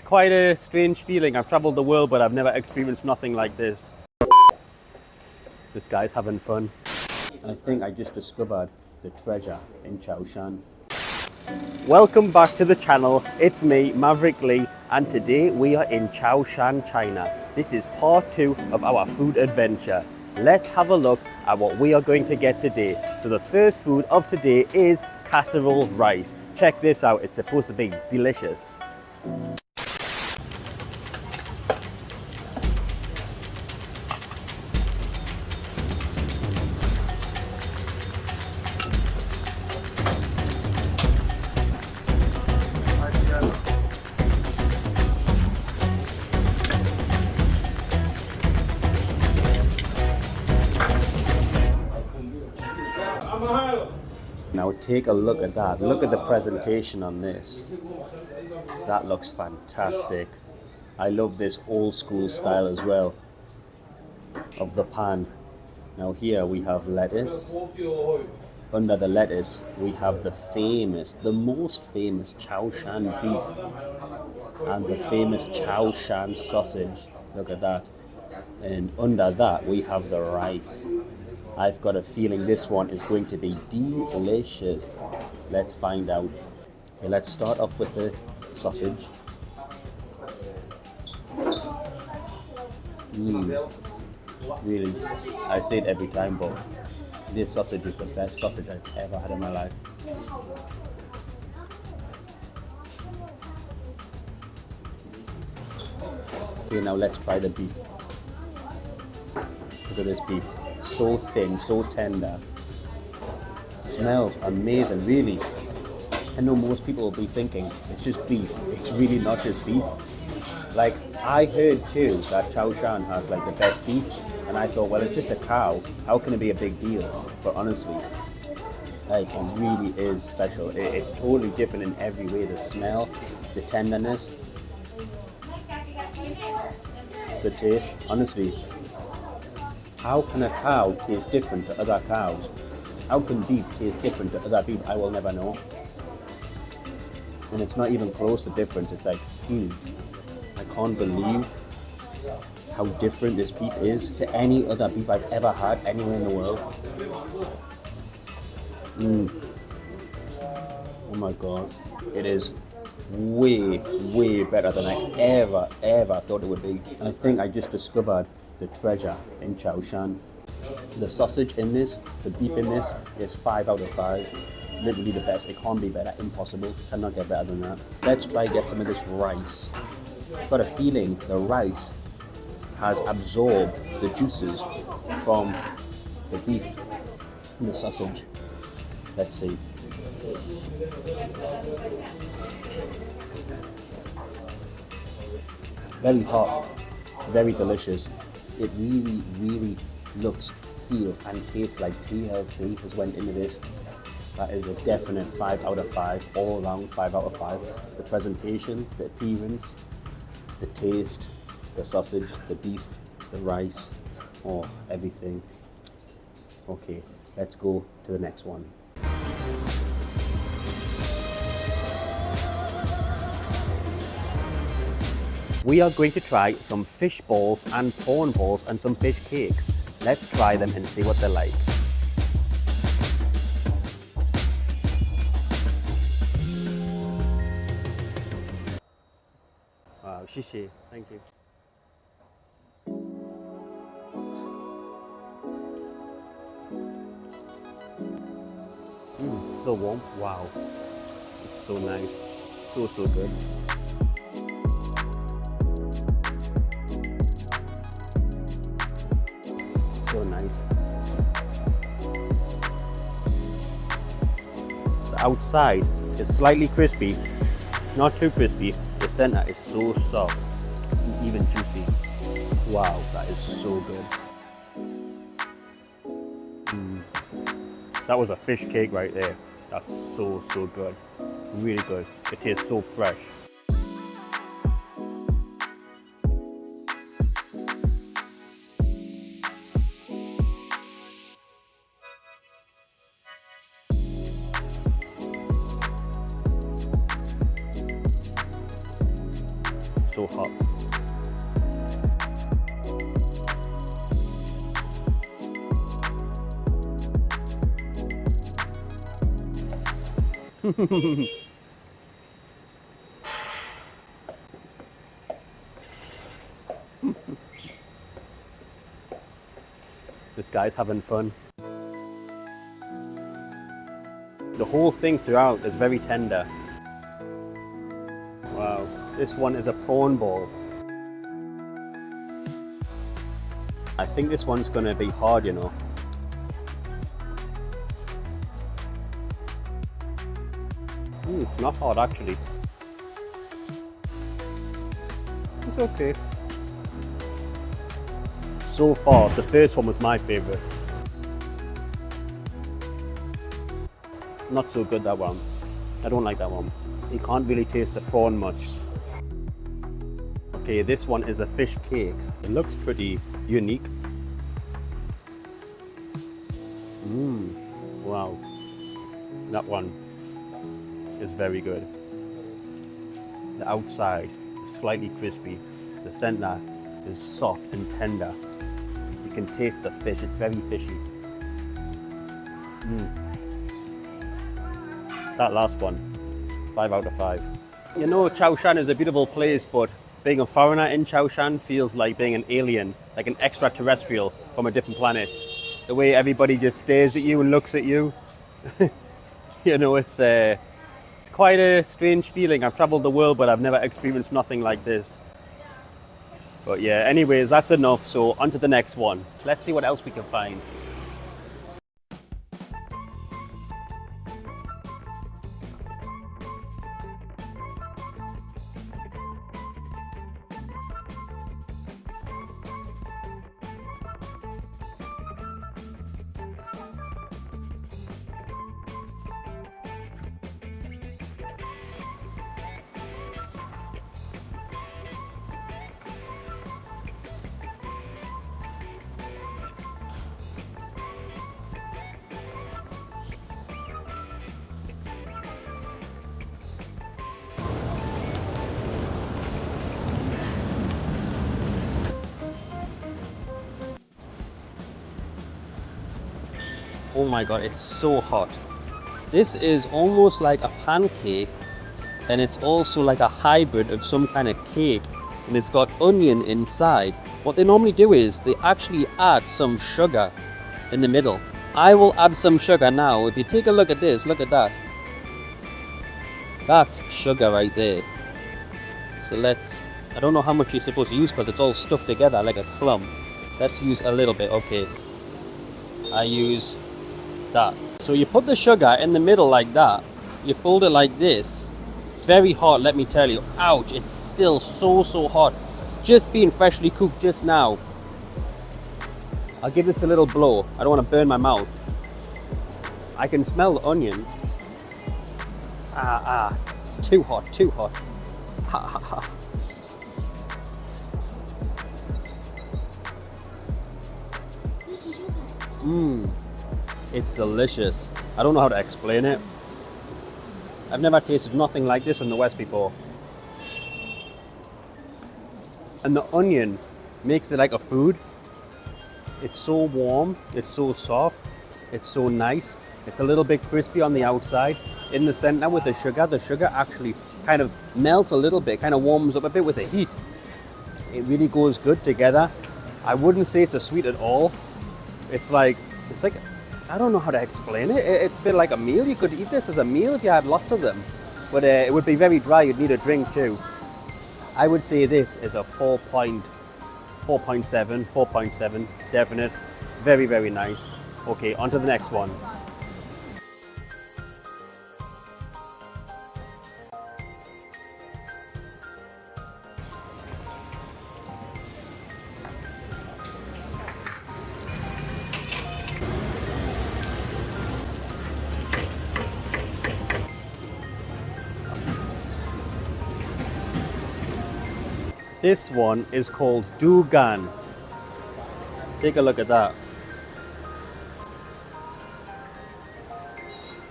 quite a strange feeling. I've traveled the world, but I've never experienced nothing like this. This guy's having fun. I think I just discovered the treasure in Chaoshan. Welcome back to the channel. It's me, Maverick Lee, and today we are in Chaoshan, China. This is part 2 of our food adventure. Let's have a look at what we are going to get today. So the first food of today is casserole rice. Check this out, it's supposed to be delicious. Now take a look at that. Look at the presentation on this. That looks fantastic. I love this old school style as well of the pan. Now here we have lettuce. Under the lettuce we have the most famous Chaoshan beef and the famous Chaoshan sausage. Look at that. And under that we have the rice. I've got a feeling this one is going to be delicious. Let's find out. Okay, let's start off with the sausage. Really, I say it every time, but this sausage is the best sausage I've ever had in my life. Okay, now let's try the beef. Look at this beef. So thin, so tender. It smells amazing, really. I know most people will be thinking it's just beef. It's really not just beef. Like, I heard too that Chaoshan has like the best beef, and I thought, well, it's just a cow. How can it be a big deal? But honestly, like, it really is special. It's totally different in every way. The smell, the tenderness, the taste. Honestly, how can a cow taste different to other cows? How can beef taste different to other beef? I will never know. And it's not even close to difference. It's like huge. I can't believe how different this beef is to any other beef I've ever had anywhere in the world. Oh my god. It is way better than I ever thought it would be. I think I just discovered the treasure in Chaoshan. The sausage in this, the beef in this is 5 out of 5. Literally the best. It can't be better. Impossible. Cannot get better than that. Let's try get some of this rice. I've got a feeling the rice has absorbed the juices from the beef and the sausage. Let's see. Very hot, very delicious. It really looks, feels and tastes like TLC has went into this. That is a definite 5 out of 5, all around 5 out of 5. The presentation, the appearance, the taste, the sausage, the beef, the rice, everything. Okay, let's go to the next one. We are going to try some fish balls and prawn balls and some fish cakes. Let's try them and see what they're like. Wow, shishi, thank you. So warm, wow. It's so nice, so good. So nice. The outside is slightly crispy, not too crispy. The center is so soft, even juicy. Wow, that is so good. That was a fish cake right there. That's so good. Really good. It tastes so fresh. it's so hot. This guy's having fun. The whole thing throughout is very tender. Wow, this one is a prawn ball. I think this one's gonna be hard, you know. It's not hard actually. It's okay. So far, the first one was my favorite. Not so good, that one. I don't like that one. You can't really taste the prawn much. Okay, this one is a fish cake. It looks pretty unique. Wow. That one is very good. The outside is slightly crispy. The center is soft and tender. You can taste the fish, it's very fishy. That last one, 5 out of 5. You know, Chaoshan is a beautiful place, but being a foreigner in Chaoshan feels like being an alien, like an extraterrestrial from a different planet. The way everybody just stares at you and looks at you. You know, it's quite a strange feeling. I've traveled the world, but I've never experienced nothing like this. But yeah, anyways, that's enough. So on to the next one. Let's see what else we can find. Oh my god, it's so hot. This is almost like a pancake, and it's also like a hybrid of some kind of cake, and it's got onion inside. What they normally do is they actually add some sugar in the middle. I will add some sugar now. If you take a look at this, look at that. That's sugar right there. So I don't know how much you're supposed to use because it's all stuck together like a plum. Let's use a little bit, okay. I use that. So you put the sugar in the middle like that, you fold it like this. It's very hot, let me tell you. Ouch, it's still so hot. Just being freshly cooked just now. I'll give this a little blow. I don't want to burn my mouth. I can smell the onion. It's too hot, too hot. Ha ha ha. It's delicious. I don't know how to explain it. I've never tasted nothing like this in the West before. And the onion makes it like a food. It's so warm, it's so soft, it's so nice. It's a little bit crispy on the outside. In the center with the sugar actually kind of melts a little bit, kind of warms up a bit with the heat. It really goes good together. I wouldn't say it's a sweet at all. It's like, I don't know how to explain it. It's a bit like a meal. You could eat this as a meal if you had lots of them. But it would be very dry. You'd need a drink too. I would say this is a 4.7, 4.7, definite. Very, very nice. Okay, on to the next one. This one is called Dugan. Take a look at that.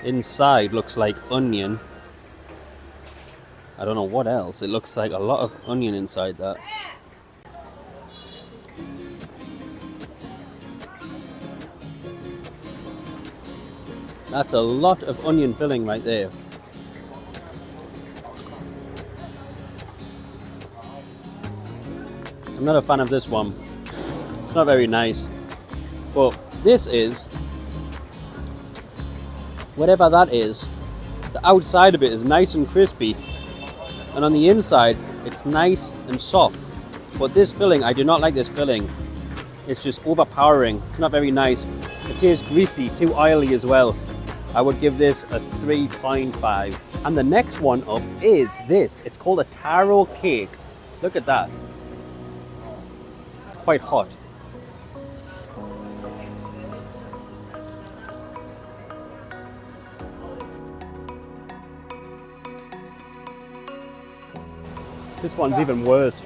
Inside looks like onion. I don't know what else. It looks like a lot of onion inside that. That's a lot of onion filling right there. I'm not a fan of this one. It's not very nice. But this is, whatever that is, the outside of it is nice and crispy. And on the inside, it's nice and soft. But this filling, I do not like this filling. It's just overpowering. It's not very nice. It tastes greasy, too oily as well. I would give this a 3.5. And the next one up is this. It's called a taro cake. Look at that. It's quite hot. This one's even worse.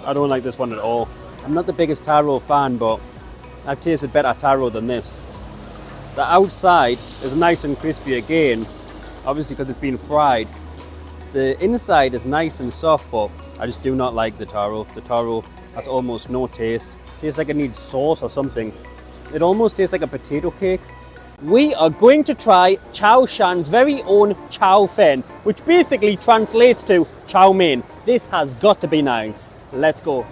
I don't like this one at all. I'm not the biggest taro fan, but I've tasted better taro than this. The outside is nice and crispy again, obviously because it's been fried. The inside is nice and soft, but I just do not like the taro. The taro has almost no taste. It tastes like it needs sauce or something. It almost tastes like a potato cake. We are going to try Chaoshan's very own Chao Fen, which basically translates to chow mein. This has got to be nice. Let's go.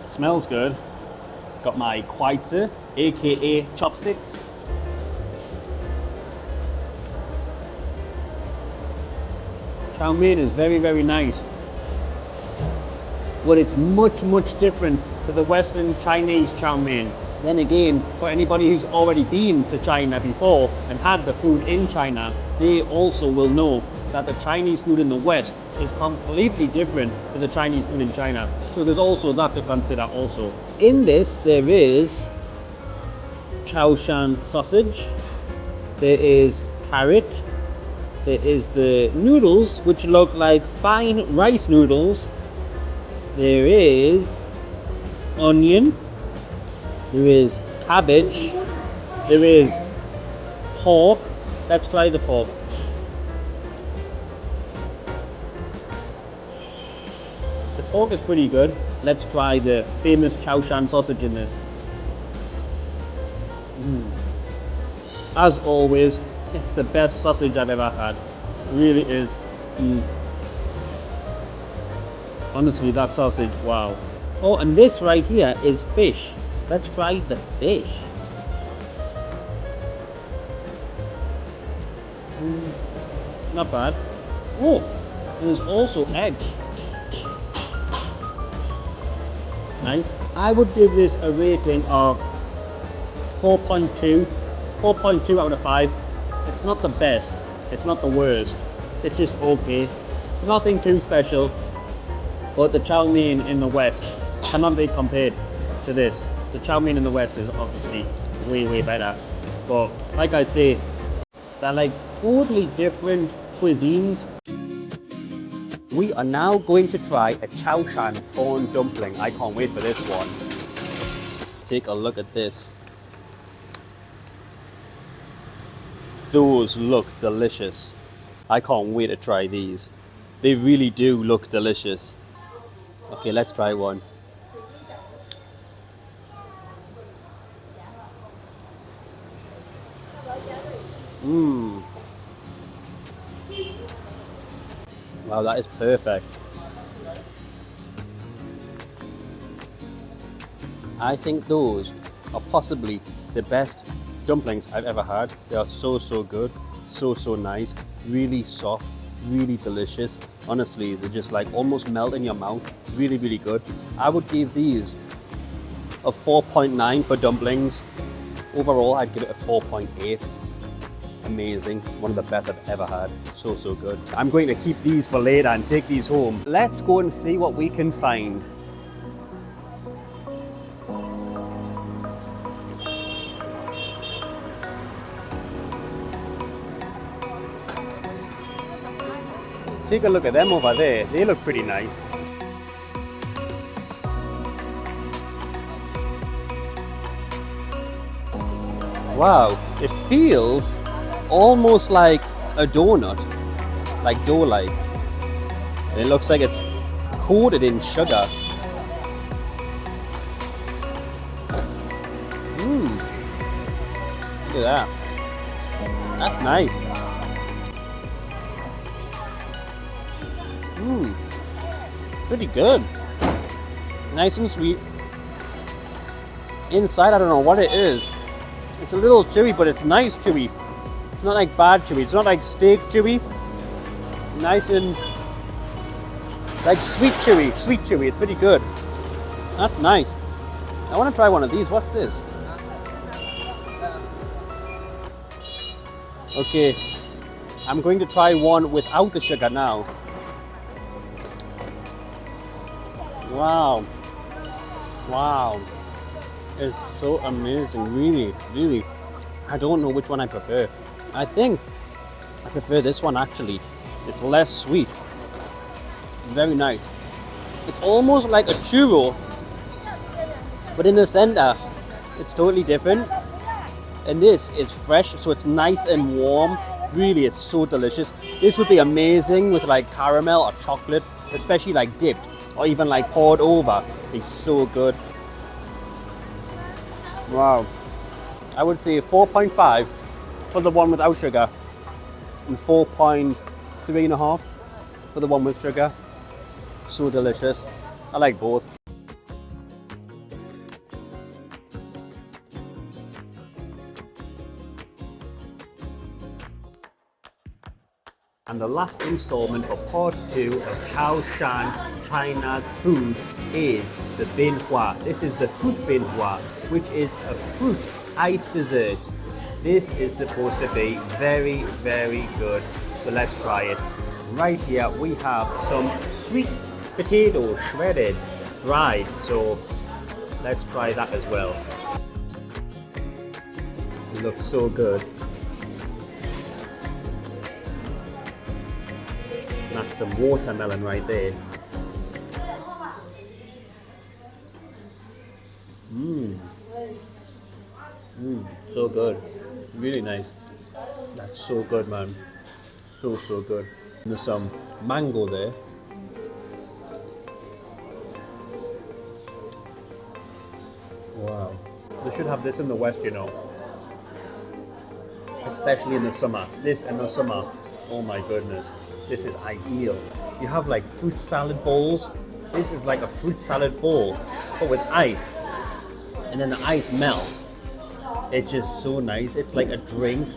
Smells good. Got my kweitze, aka chopsticks. Chow mein is very, very nice. But it's much, much different to the Western Chinese chow mein. Then again, for anybody who's already been to China before and had the food in China, they also will know that the Chinese food in the West is completely different to the Chinese food in China. So there's also that to consider also. In this, there is Chaoshan sausage, there is carrot, there is the noodles, which look like fine rice noodles, there is onion, there is cabbage, there is pork. Let's try the pork. The pork is pretty good. Let's try the famous Chaoshan sausage in this. As always, it's the best sausage I've ever had. It really is. Honestly, that sausage, wow. Oh, and this right here is fish. Let's try the fish. Not bad. Oh, and there's also egg. Nice. I would give this a rating of 4.2. 4.2 out of 5. It's not the best. It's not the worst. It's just okay. Nothing too special. But the chow mein in the West cannot be compared to this. The chow mein in the West is obviously way, way better. But like I say, they're like totally different cuisines. We are now going to try a Chaoshan prawn dumpling. I can't wait for this one. Take a look at this. Those look delicious. I can't wait to try these. They really do look delicious. Okay, let's try one. Wow, that is perfect. I think those are possibly the best dumplings I've ever had. They are so, so good. So, so nice. Really soft. Really delicious. Honestly, they just like almost melt in your mouth. Really, really good. I would give these a 4.9 for dumplings. Overall, I'd give it a 4.8. Amazing. One of the best I've ever had. So, so good. I'm going to keep these for later and take these home. Let's go and see what we can find. Take a look at them over there. They look pretty nice. Wow, it feels almost like a donut, like dough-like. It looks like it's coated in sugar. Look at that. That's nice. Pretty good. Nice and sweet. Inside, I don't know what it is. It's a little chewy, but it's nice chewy. It's not like bad chewy. It's not like steak chewy. Nice and like sweet chewy. Sweet chewy. It's pretty good. That's nice. I want to try one of these. What's this? Okay. I'm going to try one without the sugar now. Wow. Wow. It's so amazing. Really, really. I don't know which one I prefer. I think I prefer this one actually. It's less sweet. Very nice. It's almost like a churro, but in the center, it's totally different. And this is fresh, so it's nice and warm. Really, it's so delicious. This would be amazing with like caramel or chocolate, especially like dipped or even like poured over. It's so good. Wow. I would say 4.5 for the one without sugar and 4.3.5 for the one with sugar. So delicious. I like both. And the last installment for part 2 of Chaoshan China's food is the bin hua. This is the fruit bin hua, which is a fruit ice dessert. This is supposed to be very, very good. So let's try it. Right here we have some sweet potato shredded, dried. So let's try that as well. It looks so good. That's some watermelon right there. So good. Really nice. That's so good, man. So, so good. And there's some mango there. Wow. They should have this in the West, you know. Especially in the summer. This in the summer. Oh my goodness. This is ideal. You have like fruit salad bowls. This is like a fruit salad bowl, but with ice. And then the ice melts. It's just so nice. It's like a drink.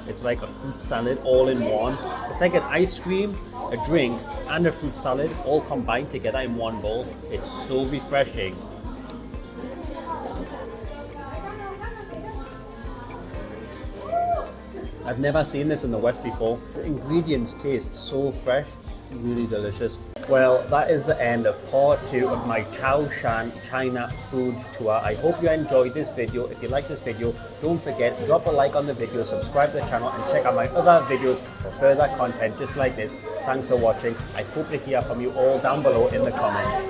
It's like a fruit salad all in one. It's like an ice cream, a drink, and a fruit salad all combined together in one bowl. It's so refreshing. I've never seen this in the West before. The ingredients taste so fresh, really delicious. Well, that is the end of part 2 of my Chaoshan China food tour. I hope you enjoyed this video. If you like this video, don't forget, drop a like on the video, subscribe to the channel, and check out my other videos for further content just like this. Thanks for watching. I hope to hear from you all down below in the comments.